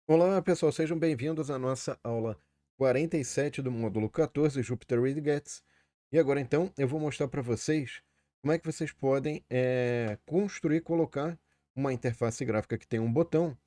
Olá, pessoal, sejam bem-vindos à nossa aula 47 do módulo 14, Jupyter Widgets. E agora, então, eu vou mostrar para vocês como é que vocês podem construir e colocar uma interface gráfica que tem um botão,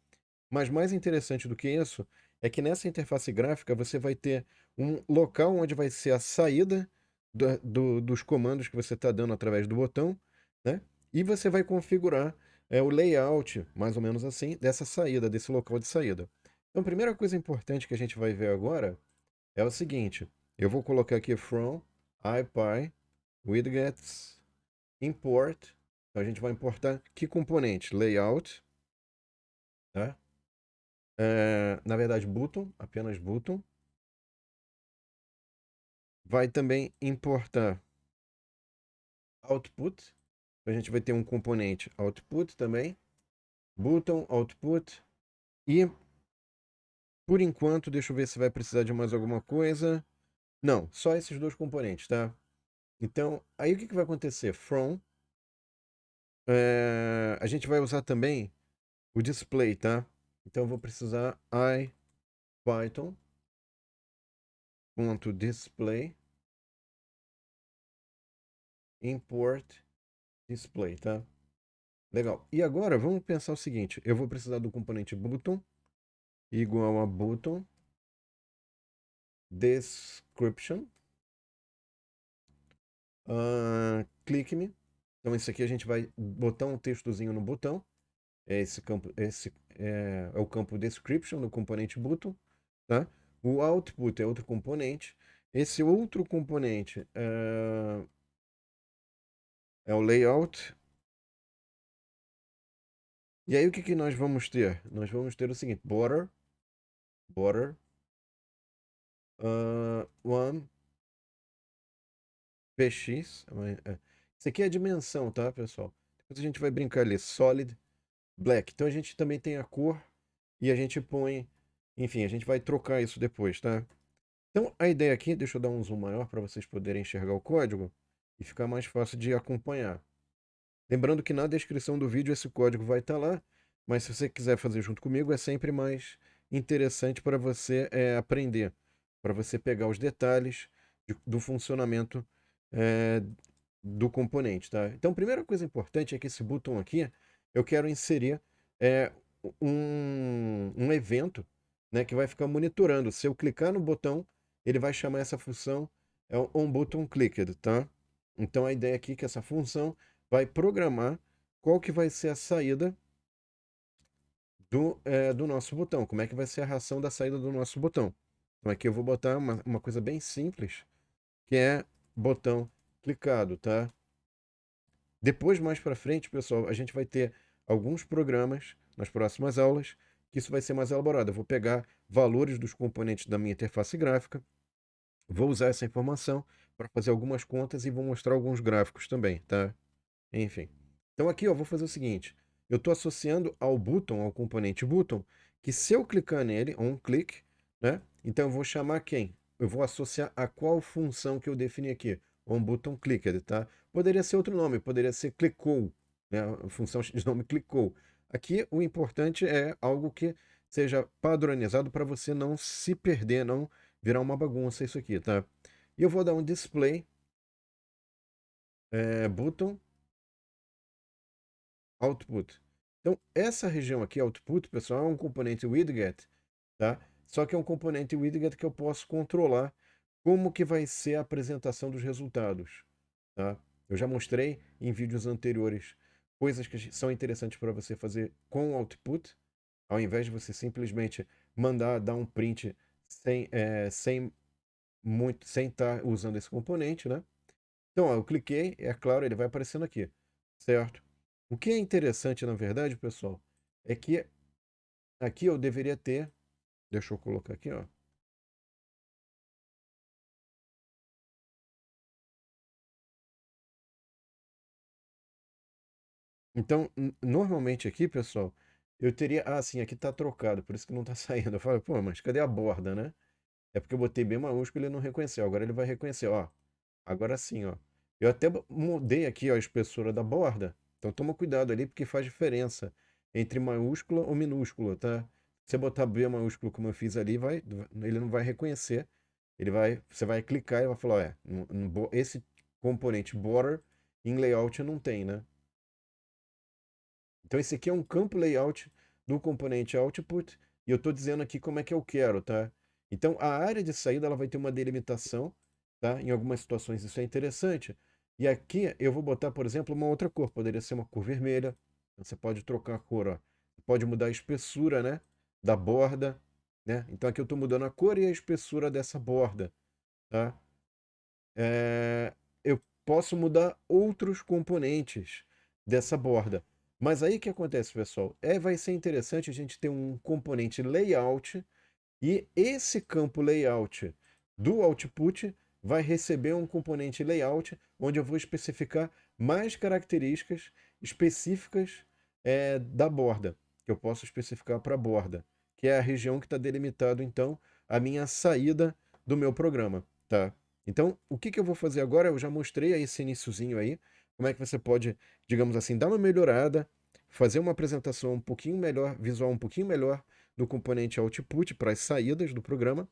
mas mais interessante do que isso é que nessa interface gráfica você vai ter um local onde vai ser a saída dos comandos que você está dando através do botão, né? E você vai configurar o layout, mais ou menos assim, dessa saída, desse local de saída. Então, a primeira coisa importante que a gente vai ver agora é o seguinte: eu vou colocar aqui from IPy widgets import. Então, a gente vai importar que componente? Layout, tá? Na verdade, button, apenas button. Vai também importar output. A gente vai ter um componente output também. Button, output. E, por enquanto, deixa eu ver se vai precisar de mais alguma coisa. Não, só esses dois componentes, tá? Então, aí o que vai acontecer? From, a gente vai usar também o display, tá? Então, eu vou precisar ipython.display import display, tá? Legal. E agora vamos pensar o seguinte: eu vou precisar do componente button igual a button description click me. Então, isso aqui a gente vai botar um textozinho no botão. Esse campo, esse é o campo description do componente button, tá? O output é outro componente. Esse outro componente é o layout. E aí o que nós vamos ter? Nós vamos ter o seguinte: border, one px. Isso aqui é a dimensão, tá, pessoal? Depois a gente vai brincar ali, solid black. Então a gente também tem a cor e a gente põe, enfim, a gente vai trocar isso depois, tá? Então a ideia aqui, deixa eu dar um zoom maior para vocês poderem enxergar o código e ficar mais fácil de acompanhar. Lembrando que na descrição do vídeo esse código vai estar lá, mas se você quiser fazer junto comigo, é sempre mais interessante para você aprender, para você pegar os detalhes do funcionamento é, do componente, tá? Então, a primeira coisa importante é que esse botão aqui, eu quero inserir é, um evento, né, que vai ficar monitorando. Se eu clicar no botão, ele vai chamar essa função onButtonClicked, tá? Então, a ideia aqui é que essa função vai programar qual que vai ser a saída do nosso botão, como é que vai ser a reação da saída do nosso botão. Então, aqui eu vou botar uma coisa bem simples, que é botão clicado, tá? Depois, mais para frente, pessoal, a gente vai ter alguns programas nas próximas aulas que isso vai ser mais elaborado. Eu vou pegar valores dos componentes da minha interface gráfica, vou usar essa informação para fazer algumas contas e vou mostrar alguns gráficos também, tá? Enfim. Então aqui, ó, vou fazer o seguinte. Eu estou associando ao button, ao componente button, que se eu clicar nele, on click, né? Então eu vou chamar quem? Eu vou associar a qual função que eu defini aqui. On button clicked, tá? Poderia ser outro nome, poderia ser clicou, né? A função de nome clicou. Aqui o importante é algo que seja padronizado para você não se perder, não virar uma bagunça isso aqui, tá? E eu vou dar um display button output. Então, essa região aqui, output, pessoal, é um componente widget, tá? Só que é um componente widget que eu posso controlar como que vai ser a apresentação dos resultados, tá? Eu já mostrei em vídeos anteriores coisas que são interessantes para você fazer com o output, ao invés de você simplesmente mandar dar um print sem estar usando esse componente, né? Então, ó, eu cliquei, é claro, ele vai aparecendo aqui, certo? O que é interessante, na verdade, pessoal, é que aqui eu deveria ter. Deixa eu colocar aqui, ó. Então, normalmente aqui, pessoal, eu teria. Ah, sim, aqui tá trocado, por isso que não tá saindo. Eu falo, pô, mas cadê a borda, né? É porque eu botei bem maiúsculo e ele não reconheceu. Agora ele vai reconhecer, ó. Agora sim, ó. Eu até mudei aqui, ó, a espessura da borda. Então toma cuidado ali, porque faz diferença entre maiúscula ou minúscula, tá? você botar B maiúsculo como eu fiz ali, ele não vai reconhecer. Você vai clicar e vai falar, esse componente border em layout não tem, né? Então esse aqui é um campo layout do componente output e eu estou dizendo aqui como é que eu quero, tá? Então a área de saída ela vai ter uma delimitação, tá? Em algumas situações isso é interessante. E aqui eu vou botar, por exemplo, uma outra cor. Poderia ser uma cor vermelha. Então, você pode trocar a cor, ó. Pode mudar a espessura, né? Da borda, né? Então aqui eu estou mudando a cor e a espessura dessa borda, tá? Eu posso mudar outros componentes dessa borda. Mas aí o que acontece, pessoal? Vai ser interessante a gente ter um componente layout e esse campo layout do output vai receber um componente layout onde eu vou especificar mais características específicas da borda, que eu posso especificar para a borda, que é a região que está delimitado, então, a minha saída do meu programa, tá? Então, o que eu vou fazer agora? Eu já mostrei aí esse iniciozinho aí, como é que você pode, digamos assim, dar uma melhorada, fazer uma apresentação um pouquinho melhor, visual um pouquinho melhor do componente output para as saídas do programa.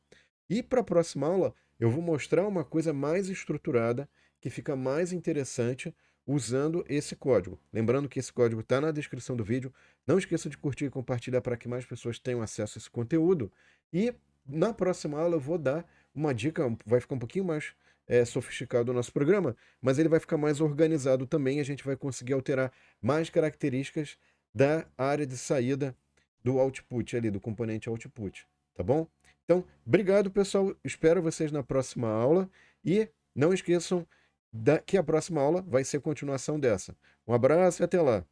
E para a próxima aula, eu vou mostrar uma coisa mais estruturada, que fica mais interessante usando esse código. Lembrando que esse código está na descrição do vídeo. Não esqueça de curtir e compartilhar para que mais pessoas tenham acesso a esse conteúdo. E na próxima aula eu vou dar uma dica, vai ficar um pouquinho mais sofisticado o nosso programa, mas ele vai ficar mais organizado também. A gente vai conseguir alterar mais características da área de saída do output ali, do componente output, tá bom? Então, obrigado, pessoal. Espero vocês na próxima aula e não esqueçam que a próxima aula vai ser continuação dessa. Um abraço e até lá.